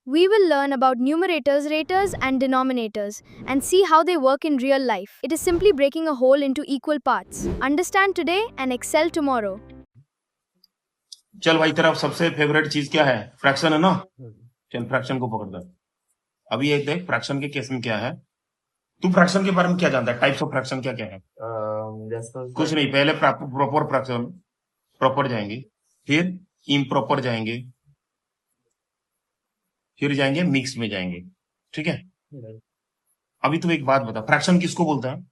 We will learn about numerators, raters, and denominators and see how they work in real life. It is simply breaking a whole into equal parts. Understand today and excel tomorrow. चल भाई, तेरा सबसे favourite चीज क्या है? Fraction है ना? चल फ्रैक्शन को पकड़ कर। अभी ये देख, फ्रैक्शन के केस में क्या है। तू फ्रैक्शन के बारे में क्या जानता है? टाइप्स ऑफ फ्रैक्शन क्या क्या है? कुछ नहीं, पहले प्रॉपर फ्रैक्शन प्रॉपर जाएंगे, फिर इम्प्रॉपर जाएंगे, फिर जाएंगे मिक्स में जाएंगे। ठीक है, अभी तू एक बात बता, फ्रैक्शन किसको बोलता है?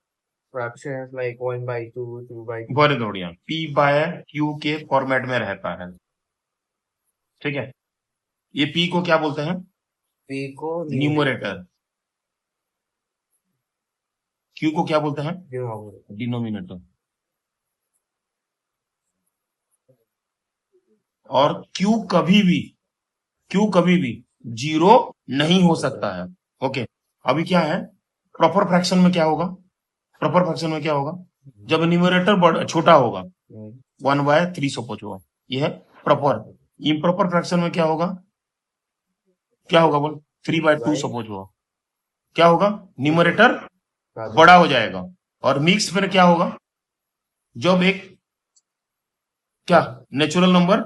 Fraction is like 1 by 2, 2 by 2. बहुत बढ़िया, पी बाय क्यू के फॉर्मेट में रहता है। ठीक है, ये पी को क्या बोलते हैं? P को न्यूमरेटर। क्यू को क्या बोलते हैं? denominator. डिनोमिनेटर। और क्यू कभी भी जीरो नहीं हो सकता है। ओके, अभी क्या है, प्रॉपर फ्रैक्शन में क्या होगा? प्रॉपर फ्रैक्शन में क्या होगा? जब न्यूमरेटर छोटा होगा, 1/3 सपोज होगा, यह है प्रॉपर। इम्प्रॉपर फ्रैक्शन में क्या होगा? क्या होगा बोल? 3/2 सपोज होगा, क्या होगा? न्यूमरेटर बड़ा हो जाएगा। और मिक्स में क्या होगा? जब एक क्या नेचुरल नंबर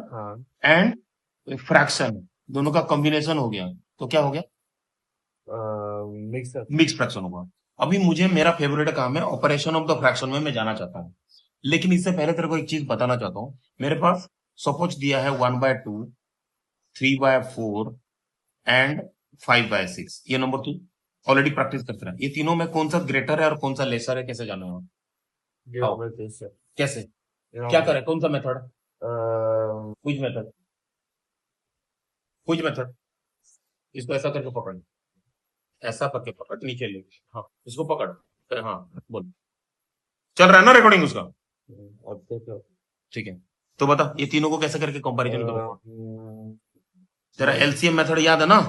एंड फ्रैक्शन दोनों का कॉम्बिनेशन हो गया तो क्या हो गया? मिक्स फ्रैक्शन होगा। अभी मुझे मेरा फेवरेट काम है ऑपरेशन ऑफ द फ्रैक्शन में मैं जाना चाहता हूँ, लेकिन इससे पहले तेरे को एक चीज बताना चाहता हूँ। मेरे पास सपोज दिया है 1/2, 3/4 एंड 5/6। ये नंबर तू ऑलरेडी प्रैक्टिस करते रहा। ये तीनों में कौन सा ग्रेटर है और कौन सा लेसर है, कैसे जाना है? कैसे, क्या करे, कौन सा मेथड? कुछ मेथड, कुछ मेथड। इसको ऐसा करके पकड़, ऐसा करके पकड़, नीचे ले, हाँ इसको पकड़, हाँ बोल, चल रहा है ना रिकॉर्डिंग उसका? ठीक है, तो बता ये तीनों को कैसे करके कंपैरिजन करूंगा? तेरा एलसीएम मेथड याद है ना?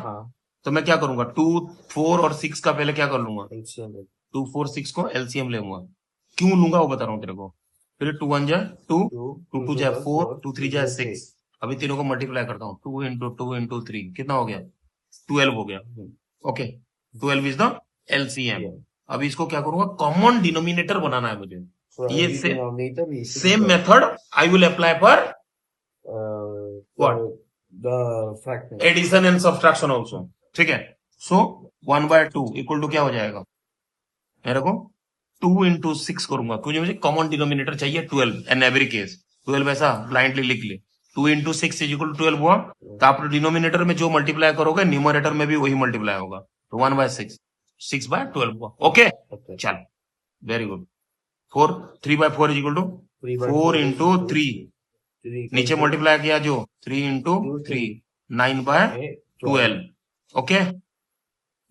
तो मैं क्या करूंगा, 2, 4 और 6 का पहले क्या कर लूंगा? 2, 4, 6 को एलसीएम लूंगा। क्यों लूंगा वो बता रहा हूँ तेरे को। फिर 2 1 जा 2, 2 2 जा 4, 2 3 जा 6। अभी तीनों को मल्टीप्लाई करता हूँ, 2 into 2 into 3 कितना हो गया? 12 हो गया। Okay, 12 is the LCM. अभी इसको क्या करूंगा, कॉमन डिनोमिनेटर बनाना है मुझे। ये same method I will apply for what? Addition and subtraction also. ठीक है, सो 1/2 इक्वल टू क्या हो जाएगा मेरे को? 2 into 6 करूंगा, क्योंकि मुझे कॉमन डिनोमिनेटर चाहिए 12 इन एवरी केस। 12 ऐसा ब्लाइंडली लिख ले, 2 into 6 इज इक्वल टू 12 हुआ। तो आप डिनोमिनेटर में जो मल्टीप्लाई करोगे न्यूमरेटर में भी वही मल्टीप्लाई होगा, तो 1/6, 6/12 हुआ। ओके, चल very good. 3/4 is equal to 4 into 3, नीचे मल्टीप्लाई किया जो 3 into 3, 9/12। ओके,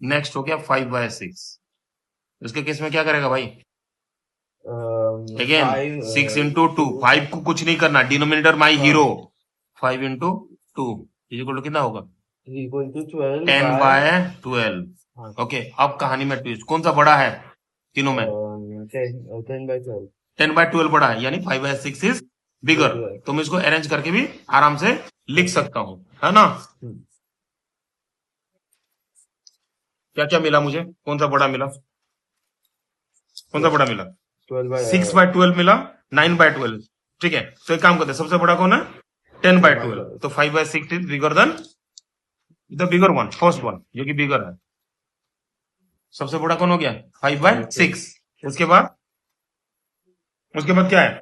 नेक्स्ट हो गया 5/6। उसके केस में क्या करेगा भाई? अगेन 6 into 2, 5 को कुछ नहीं करना, denominator my hero. 5 into 2 is equal to कितना होगा? 10/12। ओके, अब कहानी में ट्विस्ट, कौन सा बड़ा है तीनों में? 10/12 बड़ा है, यानी 5/6 इज बिगर। तो मैं इसको अरेंज करके भी आराम से लिख सकता हूं, है ना? क्या क्या मिला मुझे, कौन सा बड़ा मिला? कौन सा बड़ा मिला? 6/12 मिला, 9/12। ठीक है, तो एक काम करते हैं, सबसे बड़ा कौन है? 10/12। तो 5/6 is bigger than the bigger one, first one जो कि बिगर है। सबसे बड़ा कौन हो गया? 5/6। उसके बाद क्या है?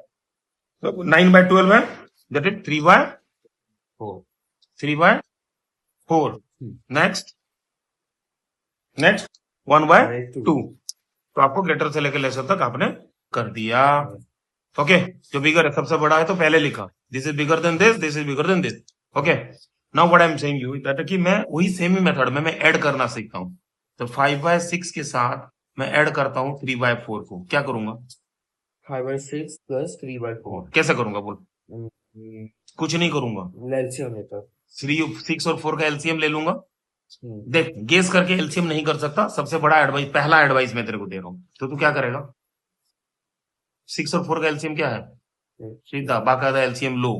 तो 9/12 है, दैट इज 3/4। 3/4। नेक्स्ट 1/2। तो आपको ग्रेटर से लेकर लेसर तक आपने कर दिया। ओके, जो बिगर है, सबसे बड़ा है तो पहले लिखा, this is bigger than this, this is bigger than this. Okay, now what I am saying you that कि मैं वही सेम ही मेथड में मैं ऐड करना सीखता हूं। तो 5/6 के साथ मैं ऐड करता हूं 3/4 को। क्या करूंगा? 5/6 plus 3/4। कैसे करूंगा बोल? कुछ नहीं करूंगा, 6 और 4 का एलसीएम ले लूंगा। देख, गेस करके एलसीएम नहीं कर सकता, सबसे बड़ा एडवाइस, पहला एडवाइस मैं तेरे को दे रहा हूं। तो तू क्या करेगा? 6 और 4 का एलसीएम क्या है? सीधा बाकायदा एलसीएम लो।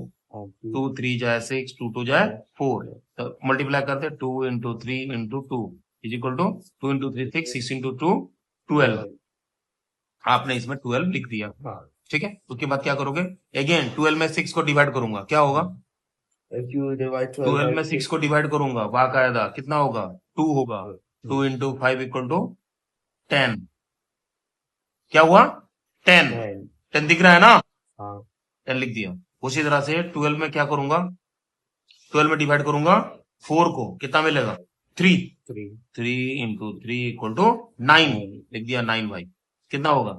2 3 जाए 6, 2 2 जाए 4, तो मल्टीप्लाई करते 2 into 3 into 2 is equal to 2 into 3 6 6 into 2 12। आपने इसमें 12 लिख दिया, हाँ। ठीक है। उसके बाद क्या करोगे, अगेन 12 में 6 को डिवाइड करूंगा, क्या होगा, If you divide 12 में 6 को डिवाइड करूंगा, बाकायदा कितना होगा, 2 होगा। 2 इंटू 5 इक्वल टू 10। क्या हुआ, 10। 10 दिख रहा है ना, हाँ। 10 लिख दिया। उसी तरह से 12 में क्या करूंगा, 12 में डिवाइड करूंगा 4 को, कितना मिलेगा, 3। 3 इंटू 3 इक्वल टू 9, लिख दिया 9 भाई। कितना होगा,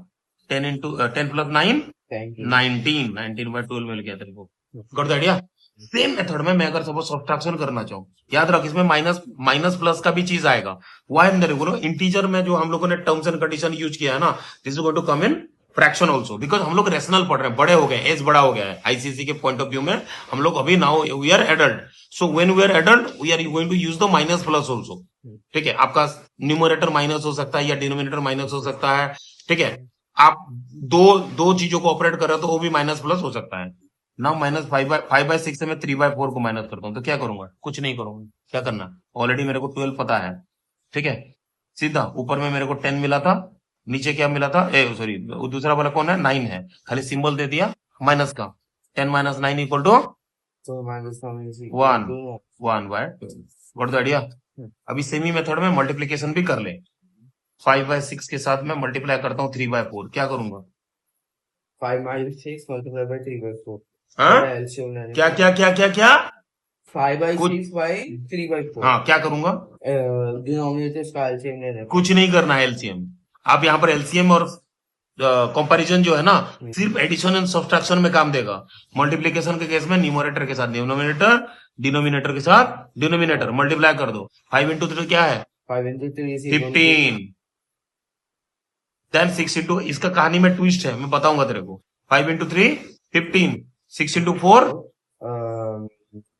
10 इंटू 10 प्लस 9 19। 19 बाय 12 मिल गया तेरे को। Got the idea. Same method में मैं अगर सपोज सब्ट्रैक्शन करना चाहूँ, याद रख इसमें माइनस प्लस का भी चीज आएगा। Why in the regular integer में जो हम लोगों ने टर्म्स एंड कंडीशन यूज किया है ना, this is going to come in fraction also, because हम लोग रेशनल पढ़ रहे हैं, बड़े हो गए, एज बड़ा हो गया है आईसीसी के पॉइंट ऑफ व्यू में। हम लोग अभी now we are adult, so when we are adult we are going to use the minus plus also, ठीक है। आपका न्यूमरेटर माइनस हो सकता है या डिनोमिनेटर माइनस हो सकता है, ठीक है। आप दो चीजों को ऑपरेट कर रहे हो तो वो भी माइनस प्लस हो सकता है ना। माइनस 5/6 से मैं 3/4 को माइनस करता हूं तो क्या करूंगा, कुछ नहीं करूंगा। क्या करना, ऑलरेडी मेरे को 12 पता है, ठीक है। सीधा ऊपर में मेरे को 10 मिला था, नीचे क्या मिला था, सॉरी दूसरा वाला कौन है, 9 है, खाली सिंबल दे दिया माइनस का। 10 minus 9 equal to 1/12। What the idea. अभी सेमी मेथड में मल्टीप्लीकेशन भी कर ले। 5/6 के साथ मैं मल्टीप्लाई करता हूँ 3/4, क्या करूंगा, 5 minus 6 multiplied by 3/4. हाँ? LCM लेने क्या क्या क्या क्या क्या 5/6 by 3/4. हाँ, क्या करूंगा, डिनोमिनेटर का LCM लेने का। कुछ नहीं करना है एलसीएम। आप यहाँ पर एलसीएम और कंपैरिजन जो है ना, सिर्फ एडिशन एंड सब्ट्रैक्शन में काम देगा। मल्टीप्लीकेशन के केस में न्यूमरेटर के साथ डिनोमिनेटर, डिनोमिनेटर के साथ डिनोमिनेटर, मल्टीप्लाई कर दो। 5 इंटू 3 क्या है, 5 into 3 is 15। देन 6 इंटू, इसका कहानी में ट्विस्ट है, मैं बताऊंगा तेरे को। 5 इंटू 3 15, 6 इंटू 4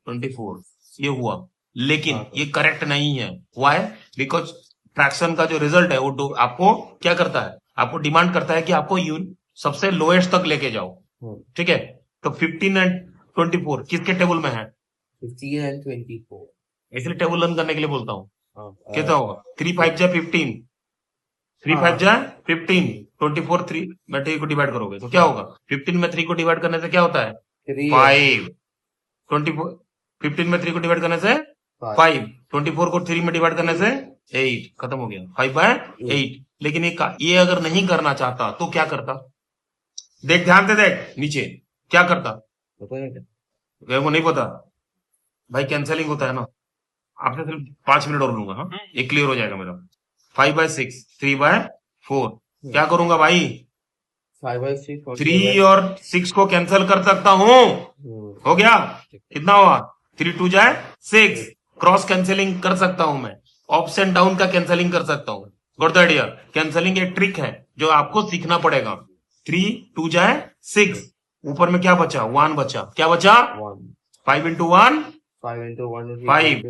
24, ये हुआ। लेकिन ये करेक्ट नहीं है। व्हाई, बिकॉज फ्रैक्शन का जो रिजल्ट है वो आपको क्या करता है, आपको डिमांड करता है कि आपको सबसे लोएस्ट तक लेके जाओ, ठीक है। तो 15 एंड 24 किसके टेबल में है, 15 and 24. इसलिए टेबल रन करने के लिए बोलता हूँ। कितना होगा, 3 5 जा 15, 3 5 जा 15, 24 3 में 3 को डिवाइड करोगे तो क्या होगा, 15 में 3 को डिवाइड करने से क्या होता है, 5। 24 15 में 3 को डिवाइड करने से 5, 24 को 3 में डिवाइड करने से 8, खत्म हो गया, 5/8। लेकिन ये अगर नहीं करना चाहता तो क्या करता, देख ध्यान से देख नीचे, क्या करता, मेरे को नहीं पता भाई, कैंसलिंग होता है ना। आपसे सिर्फ 5 मिनट और लूंगा, हाँ, ये क्लियर हो जाएगा मेरा। 5/6 3/4, क्या करूंगा भाई, 5/6 3 और 6 को कैंसिल कर सकता हूं, हो गया, कितना हुआ, 3 2 जाए 6, क्रॉस कैंसिलिंग कर सकता हूं मैं, अप्स एंड डाउन का कैंसिलिंग कर सकता हूं। Got the idea. कैंसिलिंग एक ट्रिक है जो आपको सीखना पड़ेगा। 3 2 जाए 6, ऊपर में क्या बचा, 1 बचा, क्या बचा, 5 इंटू 1 5,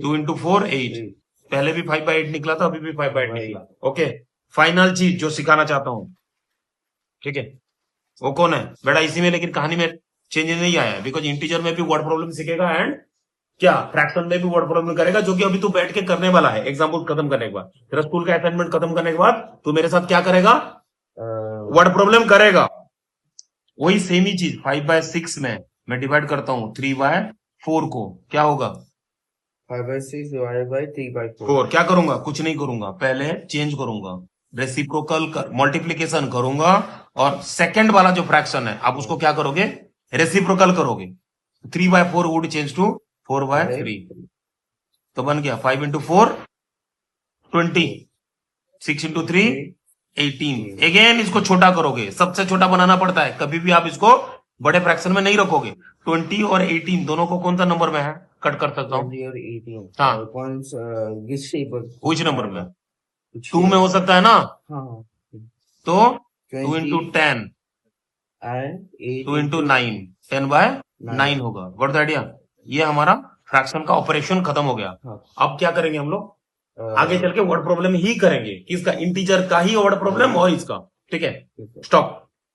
2 इंटू 4 8। पहले भी 5/8 निकला था, अभी भी 5/8 निकला। ओके, फाइनल चीज जो सिखाना चाहता हूं, ठीक है, वो कौन है बेटा, इसी में, लेकिन कहानी में चेंज नहीं आया है, बिकॉज इंटीजर में भी वर्ड प्रॉब्लम सीखेगा एंड क्या फ्रैक्शन में भी वर्ड प्रॉब्लम करेगा, जो कि अभी तू बैठ के करने वाला है एग्जाम्पल खत्म करने के बाद। तेरा स्कूल का असाइनमेंट खत्म करने के बाद तू मेरे साथ क्या करेगा, वर्ड प्रॉब्लम करेगा। वही सेम ही चीज 5/6 में मैं डिवाइड करता हूं 3/4 को, क्या होगा, 5/6 divided by 3/4. क्या करूंगा, कुछ नहीं करूंगा, पहले चेंज करूंगा, रेसिप्रोकल मल्टीप्लीकेशन करूंगा, और सेकंड वाला जो फ्रैक्शन है आप उसको क्या करोगे, रेसिप्रोकल करोगे। 3/4 वुड चेंज टू 4/3, तो बन गया 5 इंटू 4 20, 6 इंटू 3 18। अगेन इसको छोटा करोगे, सबसे छोटा बनाना पड़ता है, कभी भी आप इसको बड़े फ्रैक्शन में नहीं रखोगे। 20 और 18 दोनों को कौन सा नंबर में है, कट कर सकता हूँ, 20 और 18, हाँ, which नंबर में, 2 में हो सकता है ना, हाँ, तो 2 इंटू 10 and 2 इंटू 9 10/9 होगा। What the idea. ये हमारा फ्रैक्शन का ऑपरेशन खत्म हो गया। अब क्या करेंगे हम लोग, आगे चल के वर्ड प्रॉब्लम ही करेंगे, किसका, इंटीजर का ही वर्ड प्रॉब्लम और इसका, ठीक है। स्टॉप।